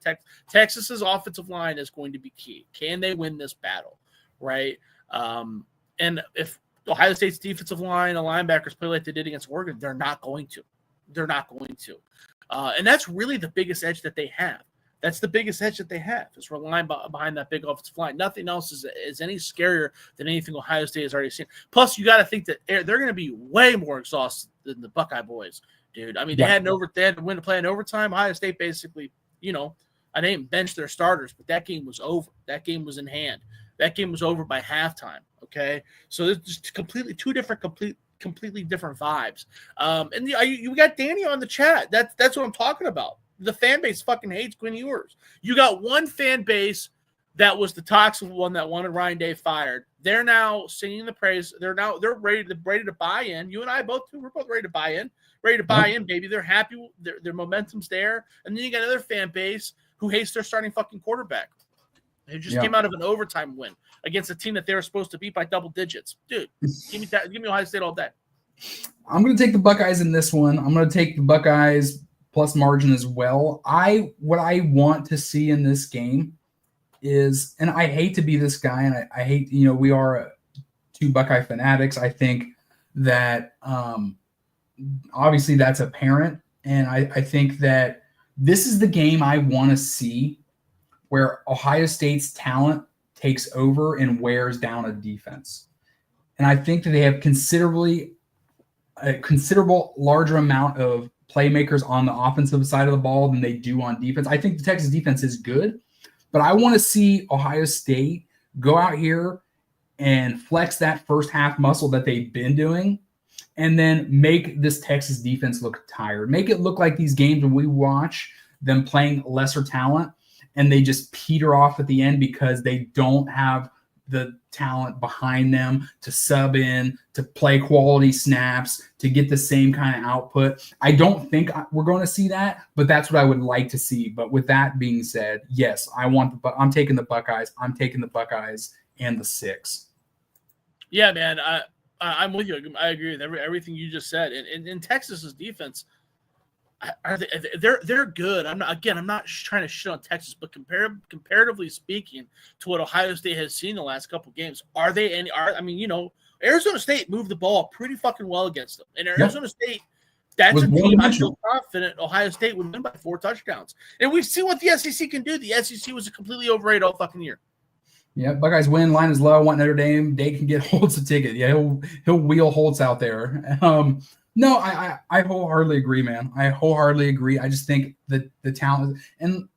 Texas's offensive line is going to be key. Can they win this battle, right? And if Ohio State's defensive line and linebackers play like they did against Oregon, they're not going to. And that's really the biggest edge that they have. That's the biggest edge that they have, is relying behind that big offensive line. Nothing else is any scarier than anything Ohio State has already seen. Plus, you got to think that they're going to be way more exhausted than the Buckeye boys, dude. I mean, they had to win to play in overtime. Ohio State basically, I didn't bench their starters, but that game was over. That game was in hand. That game was over by halftime. Okay, so there's just completely different vibes. And you got Danny on the chat. That's what I'm talking about. The fan base fucking hates Quinn Ewers. You got one fan base that was the toxic one that wanted Ryan Day fired. They're now singing the praise. They're ready to buy in. You and I both too. We're both ready to buy in. Ready to buy in, baby. They're happy. Their momentum's there. And then you got another fan base who hates their starting fucking quarterback. They just came out of an overtime win against a team that they were supposed to beat by double digits. Dude, give me Ohio State all day. I'm going to take the Buckeyes in this one. I'm going to take the Buckeyes plus margin as well. What I want to see in this game is, and I hate to be this guy, and I hate, we are two Buckeye fanatics. I think that obviously that's apparent, and I think that this is the game I want to see where Ohio State's talent takes over and wears down a defense. And I think that they have a considerable larger amount of playmakers on the offensive side of the ball than they do on defense. I think the Texas defense is good, but I want to see Ohio State go out here and flex that first half muscle that they've been doing and then make this Texas defense look tired. Make it look like these games when we watch them playing lesser talent and they just peter off at the end because they don't have the talent behind them to sub in, to play quality snaps, to get the same kind of output. I don't think we're going to see that, but that's what I would like to see. But with that being said, yes, I'm taking the Buckeyes. I'm taking the Buckeyes and the 6. Yeah, man, I'm with you. I agree with everything you just said. And in Texas's defense, they're good. I'm not trying to shit on Texas, but comparatively speaking to what Ohio State has seen the last couple games, Arizona State moved the ball pretty fucking well against them. And Arizona State, that's a team I feel confident Ohio State would win by 4 touchdowns. And we've seen what the SEC can do. The SEC was completely overrated all fucking year. Yeah, Buckeyes win. Line is low. I want Notre Dame. They can get Holtz a ticket. Yeah, he'll wheel Holtz out there. No, I wholeheartedly agree, man. I wholeheartedly agree. I just think that the talent and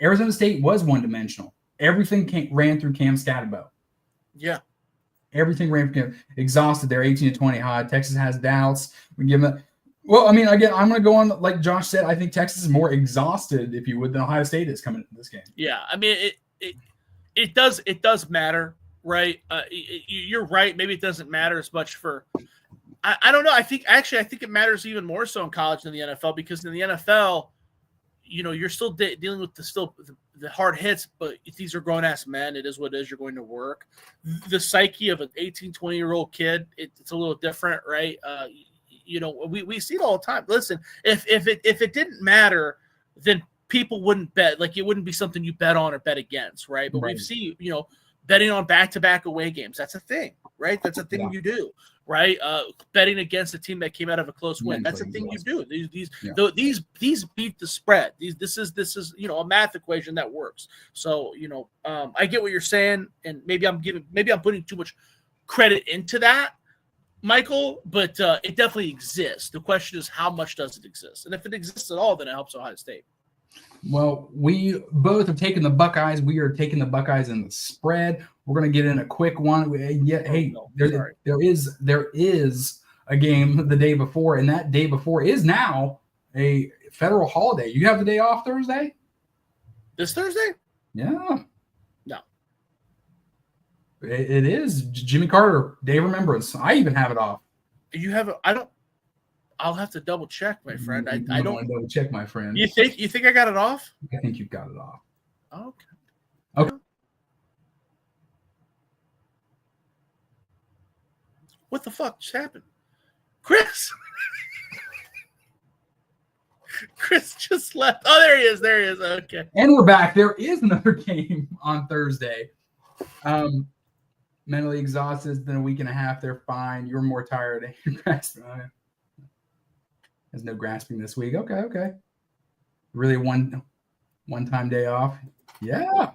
Arizona State was one-dimensional. Everything ran through Cam Scatterbo. Yeah. Everything ran through Cam. Exhausted there, 18-20 high. Texas has doubts. We give them well, I mean, again, I'm going to go on, like Josh said, I think Texas is more exhausted, if you would, than Ohio State is coming into this game. Yeah, I mean, it does matter, right? You're right. Maybe it doesn't matter as much for – I don't know. I think it matters even more so in college than the NFL, because in the NFL, you're still dealing with the hard hits, but these are grown-ass men. It is what it is. You're going to work. The psyche of an 18, 20-year-old kid, it's a little different, right? We see it all the time. Listen, if it didn't matter, then people wouldn't bet. Like, it wouldn't be something you bet on or bet against, right? But we've seen, betting on back-to-back away games. That's a thing, right? That's a thing you do, right? Betting against a team that came out of a close win. That's a thing you do. These beat the spread. This is a math equation that works. So, I get what you're saying, and maybe I'm putting too much credit into that, Michael, but it definitely exists. The question is, how much does it exist? And if it exists at all, then it helps Ohio State. Well, we both have taken the Buckeyes. We are taking the Buckeyes in the spread. We're going to get in a quick one. There is a game the day before, and that day before is now a federal holiday. You have the day off Thursday? This Thursday? Yeah. No. It is Jimmy Carter Day of Remembrance. I even have it off. You have it? I don't. I'll have to double check, my friend. I don't want to double check, my friend. You think I got it off? I think you've got it off. Okay. What the fuck just happened? Chris? Chris just left. Oh, there he is. Okay. And we're back. There is another game on Thursday. Mentally exhausted. It's been a week and a half. They're fine. You're more tired. There's no grasping this week. Okay. Really one-time day off. Yeah.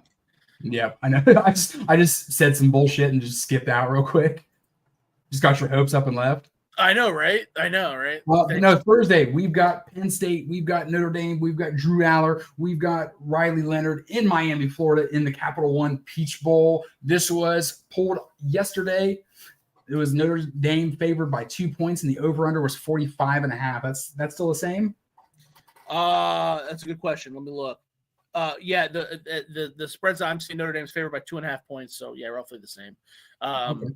I know. I just said some bullshit and just skipped out real quick. Just got your hopes up and left. I know, right? Well, Thursday, we've got Penn State, we've got Notre Dame, we've got Drew Aller, we've got Riley Leonard in Miami, Florida in the Capital One Peach Bowl. This was pulled yesterday. It was Notre Dame favored by 2 points, and the over-under was 45.5. That's still the same? That's a good question. Let me look. The spreads I'm seeing, Notre Dame's favored by 2.5 points. So yeah, roughly the same. Okay.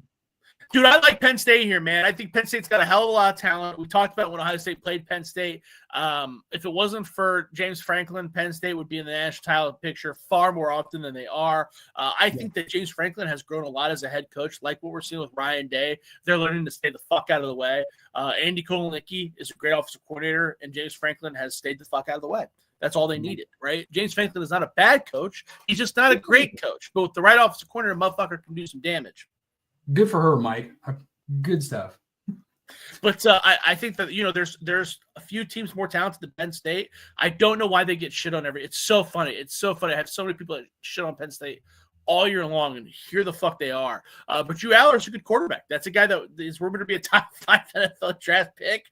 Dude, I like Penn State here, man. I think Penn State's got a hell of a lot of talent. We talked about when Ohio State played Penn State. If it wasn't for James Franklin, Penn State would be in the national title picture far more often than they are. I think that James Franklin has grown a lot as a head coach, like what we're seeing with Ryan Day. They're learning to stay the fuck out of the way. Andy Kotelnicki is a great offensive coordinator, and James Franklin has stayed the fuck out of the way. That's all they needed, right? James Franklin is not a bad coach. He's just not a great coach. But with the right offensive coordinator, motherfucker can do some damage. Good for her, Mike. Good stuff. But I think that, there's a few teams more talented than Penn State. I don't know why they get shit on It's so funny. It's so funny. I have so many people that shit on Penn State all year long, and here the fuck they are. But Drew Aller's a good quarterback. That's a guy that is rumored to be a top 5 NFL draft pick.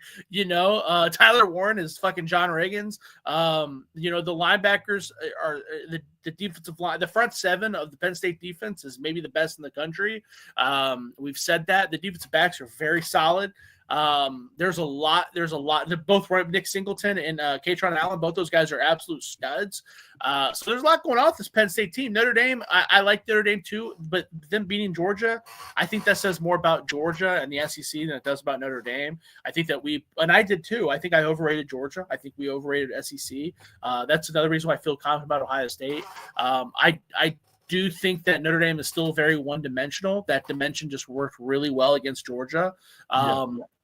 Tyler Warren is fucking John Riggins. The linebackers are the defensive line. The front 7 of the Penn State defense is maybe the best in the country. We've said that. The defensive backs are very solid. There's a lot. They're both right. Nick Singleton and Katron Allen, both those guys are absolute studs. So there's a lot going on with this Penn State team. Notre Dame, I like Notre Dame too, but them beating Georgia, I think that says more about Georgia and the SEC than it does about Notre Dame. I think that and I did too. I think I overrated Georgia. I think we overrated SEC. That's another reason why I feel confident about Ohio State. I do think that Notre Dame is still very one-dimensional. That dimension just worked really well against Georgia.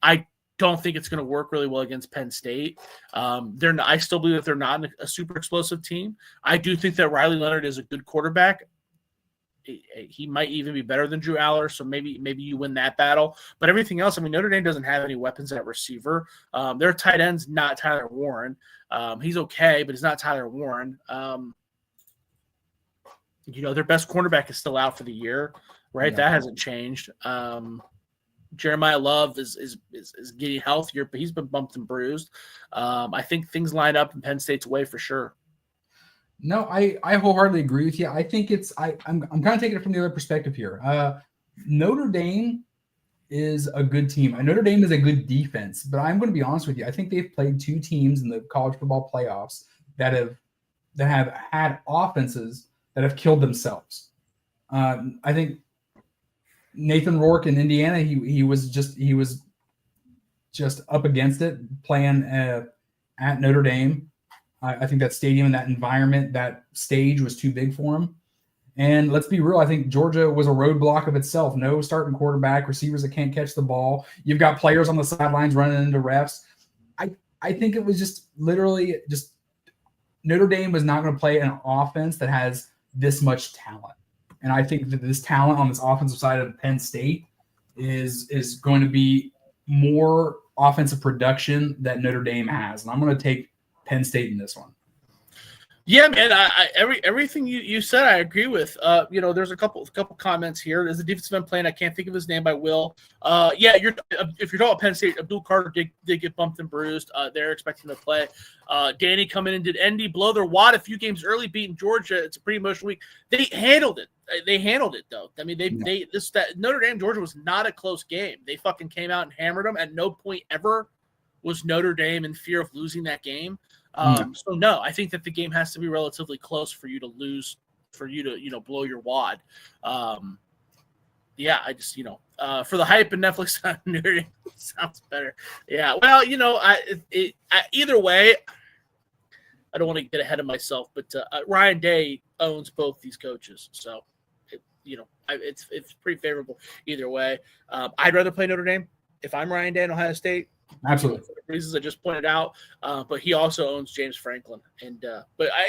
I don't think it's going to work really well against Penn State. I still believe that they're not a super explosive team. I do think that Riley Leonard is a good quarterback. He might even be better than Drew Aller, so maybe you win that battle. But everything else, Notre Dame doesn't have any weapons at receiver. Their tight end's not Tyler Warren. He's okay, but he's not Tyler Warren. Their best cornerback is still out for the year, right? Yeah. That hasn't changed. Jeremiah Love is getting healthier, but he's been bumped and bruised. I think things line up in Penn State's way for sure. No, I wholeheartedly agree with you. I think I'm kind of taking it from the other perspective here. Notre Dame is a good team. Notre Dame is a good defense, but I'm going to be honest with you. I think they've played 2 teams in the college football playoffs that have had offenses that have killed themselves. I think Nathan Rourke in Indiana, he was just up against it playing at Notre Dame. I think that stadium and that environment, that stage was too big for him. And let's be real, I think Georgia was a roadblock of itself. No starting quarterback, receivers that can't catch the ball. You've got players on the sidelines running into refs. I think it was just literally just Notre Dame was not going to play an offense that has this much talent. And I think that this talent on this offensive side of Penn State is going to be more offensive production that Notre Dame has. And I'm going to take Penn State in this one. Yeah, man. Everything you said, I agree with. There's a couple comments here. There's a defensive end playing. I can't think of his name. I will. If you're talking about Penn State, Abdul Carter did get bumped and bruised. They're expecting to play. Danny coming in. Did Indy blow their wad a few games early, beating Georgia? It's a pretty emotional week. They handled it. They handled it though. Notre Dame Georgia was not a close game. They fucking came out and hammered them. At no point ever was Notre Dame in fear of losing that game. So no, I think that the game has to be relatively close for you to lose, for you to blow your wad. I just for the hype and Netflix on Notre Dame sounds better. Yeah, well, either way, I don't want to get ahead of myself, but Ryan Day owns both these coaches, so it's pretty favorable either way. I'd rather play Notre Dame if I'm Ryan Day in Ohio State. Absolutely, for the reasons I just pointed out. But he also owns James Franklin, and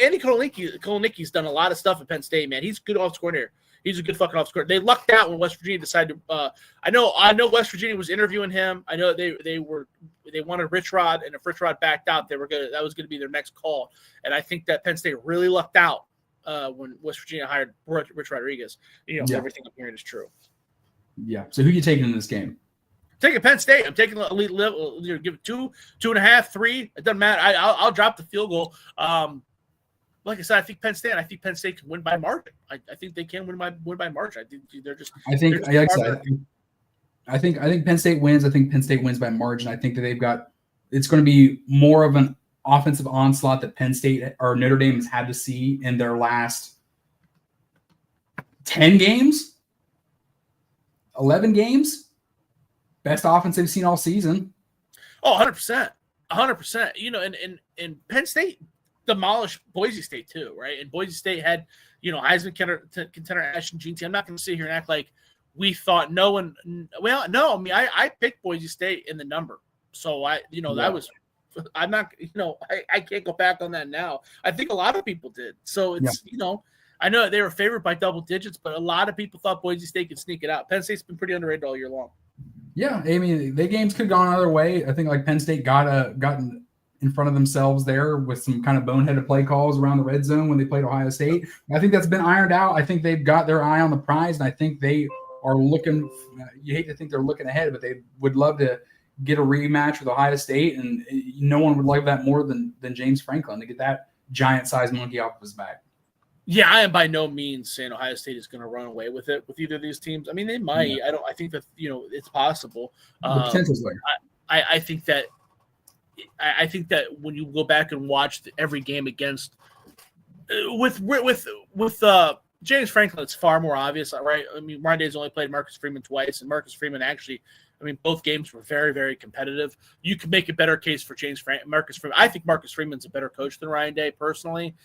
Andy Kotelnicki's done a lot of stuff at Penn State. Man, he's a good offensive coordinator. He's a good fucking offensive coordinator. They lucked out when West Virginia decided. I know West Virginia was interviewing him. I know they wanted Rich Rod, and if Rich Rod backed out, that was gonna be their next call. And I think that Penn State really lucked out when West Virginia hired Rich Rodriguez. Everything I'm hearing is true. Yeah. So who are you taking in this game? Taking Penn State. I'm taking elite level. Give it 2, 2.5, 3. It doesn't matter. I'll drop the field goal. Like I said, I think Penn State. I think Penn State can win by margin. I think they can win by margin. I think they're just. I think Penn State wins. I think Penn State wins by margin. I think that it's going to be more of an offensive onslaught that Penn State or Notre Dame has had to see in their last 10 games. 11 games, best offense they've seen all season. Oh, 100%. 100%. You know, and Penn State demolished Boise State too, right? And Boise State had, you know, Heisman contender Ashton Jeanty. I'm not going to sit here and act like we thought no one. Well, no, I mean, I picked Boise State in the number. So that was, I'm not, I can't go back on that now. I think a lot of people did. So it's, I know they were favored by double digits, but a lot of people thought Boise State could sneak it out. Penn State's been pretty underrated all year long. Yeah, I mean, the games could have gone either way. I think like Penn State gotten in front of themselves there with some kind of boneheaded play calls around the red zone when they played Ohio State. I think that's been ironed out. I think they've got their eye on the prize, and I think they are looking – you hate to think they're looking ahead, but they would love to get a rematch with Ohio State, and no one would like that more than James Franklin to get that giant-sized monkey off of his back. Yeah, I am by no means saying Ohio State is going to run away with it with either of these teams. I mean, they might. Yeah. I think that it's possible. The potential's there. I think that when you go back and watch every game against with James Franklin, it's far more obvious, right? I mean, Ryan Day's only played Marcus Freeman twice, and Marcus Freeman actually. I mean, both games were very, very competitive. You could make a better case for Marcus Freeman. I think Marcus Freeman's a better coach than Ryan Day, personally,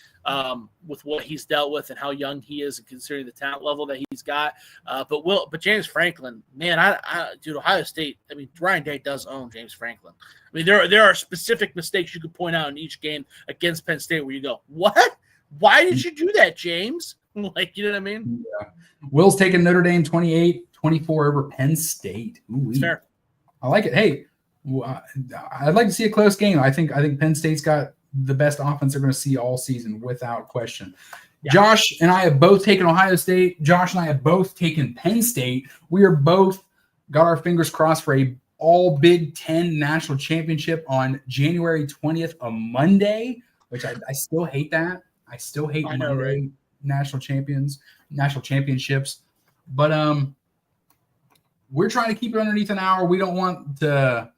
with what he's dealt with and how young he is, and considering the talent level that he's got. But James Franklin, man, dude, Ohio State. I mean, Ryan Day does own James Franklin. I mean, there are specific mistakes you could point out in each game against Penn State where you go, "What? Why did you do that, James?" Like, you know what I mean? Yeah. Will's taking Notre Dame 28-24 over Penn State. It's fair. I like it. Hey, I'd like to see a close game. I think Penn State's got the best offense they're going to see all season, without question. Yeah. Josh and I have both taken Ohio State. Josh and I have both taken Penn State. We are both got our fingers crossed for a all Big Ten national championship on January 20th, a Monday, which I still hate that. I still hate Monday. Right? national championships, but we're trying to keep it underneath an hour. We don't want to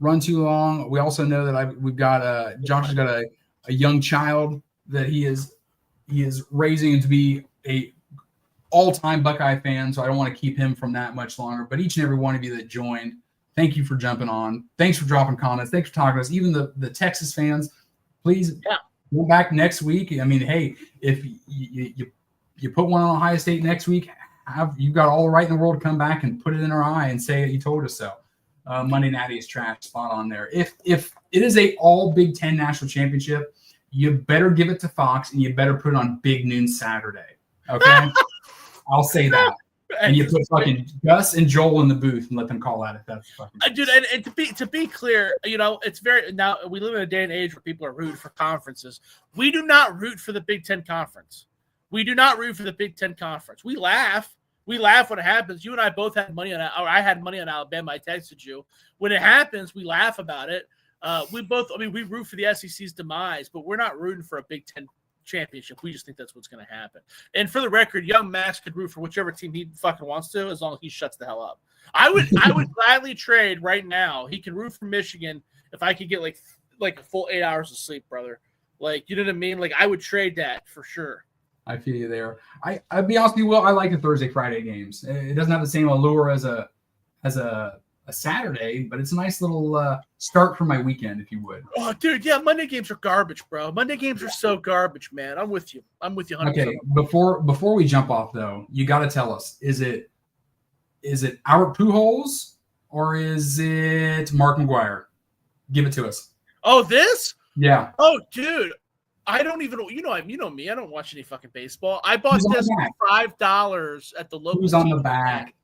run too long. We also know that we've got Josh has got a young child that he is raising to be a all-time Buckeye fan, so I don't want to keep him from that much longer. But each and every one of you that joined, thank you for jumping on. Thanks for dropping comments. Thanks for talking to us. Even the Texas fans, please go back next week. I mean, hey, if you put one on Ohio State next week, you've got all the right in the world to come back and put it in our eye and say you told us so. Monday Natty is trash, spot on there. If it is a all Big Ten national championship, you better give it to Fox and you better put it on Big Noon Saturday. Okay, I'll say that. And you put fucking Gus and Joel in the booth and let them call at it. That's fucking dude. And to be clear, it's very now we live in a day and age where people are rooting for conferences. We do not root for the Big Ten Conference. We do not root for the Big Ten Conference. We laugh. We laugh when it happens. You and I both had money on it, or I had money on Alabama. I texted you. When it happens, we laugh about it. We root for the SEC's demise, but we're not rooting for a Big Ten championship. We just think that's what's going to happen. And for the record, young Max could root for whichever team he fucking wants to, as long as he shuts the hell up. I would gladly trade right now. He can root for Michigan if I could get like a full 8 hours of sleep, brother. Like, you know what I mean? Like, I would trade that for sure. I feel you there. I'd be honest with you, Will. I like the Thursday, Friday games. It doesn't have the same allure as a Saturday, but it's a nice little start for my weekend, if you would. Oh, dude, yeah, Monday games are garbage, bro. Monday games are so garbage, man. I'm with you. 100%. Okay, before we jump off though, you got to tell us: is it Albert Pujols or is it Mark McGwire? Give it to us. Oh, this? Yeah. Oh, dude. I don't even know. You know me. I don't watch any fucking baseball. I bought this for $5 at the local. Who's on the back?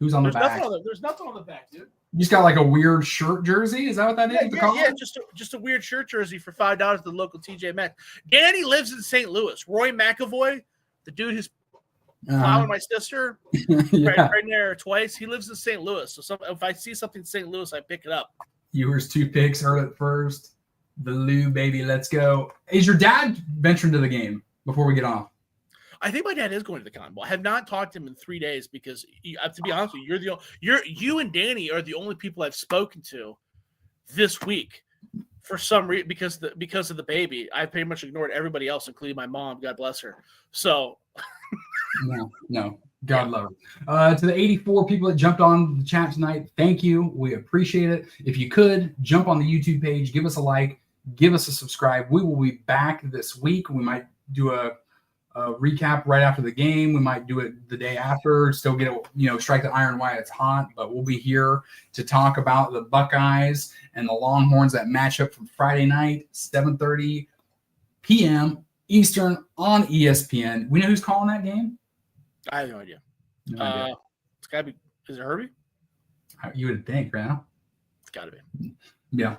Who's on the back? There's nothing on the back, dude. You just got like a weird shirt jersey? Is that what that is? Yeah, just a weird shirt jersey for $5 at the local TJ Maxx. Danny lives in St. Louis. Roy McAvoy, the dude who's plowing my sister right there twice, he lives in St. Louis. So if I see something in St. Louis, I pick it up. Ewers 2 picks early at first. The Lou, baby, let's go. Is your dad venturing to the game before we get off? I think my dad is going to the Cotton Bowl. I have not talked to him in 3 days because, to be honest with you, you and Danny are the only people I've spoken to this week for some reason because of the baby. I pretty much ignored everybody else, including my mom. God bless her. So No. God love it. To the 84 people that jumped on the chat tonight, thank you. We appreciate it. If you could, jump on the YouTube page, give us a like, give us a subscribe. We will be back this week. We might do a recap right after the game. We might do it the day after, still get it, strike the iron while it's hot, but we'll be here to talk about the Buckeyes and the Longhorns, that matchup from Friday night, 7:30 p.m. Eastern on ESPN. We know who's calling that game? I have no idea. No idea. It's got to be. Is it Herbie? You would think, right? It's got to be. Yeah.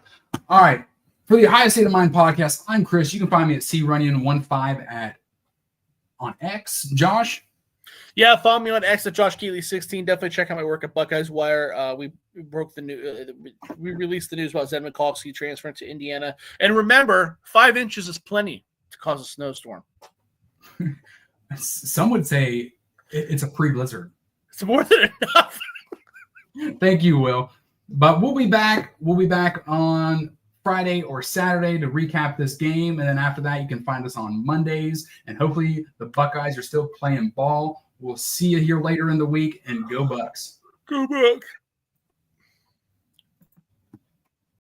All right. For the Ohio State of Mind podcast, I'm Chris. You can find me at crunyon15 on X. Josh? Yeah, follow me on X at Josh Keeley16. Definitely check out my work at Buckeyes Wire. We broke the news. We released the news about Zed Mikulski transferring to Indiana. And remember, 5 inches is plenty to cause a snowstorm. Some would say it's a pre-blizzard. It's more than enough. Thank you, Will. But we'll be back. We'll be back on Friday or Saturday to recap this game. And then after that, you can find us on Mondays. And hopefully the Buckeyes are still playing ball. We'll see you here later in the week, and go Bucks. Go Bucks.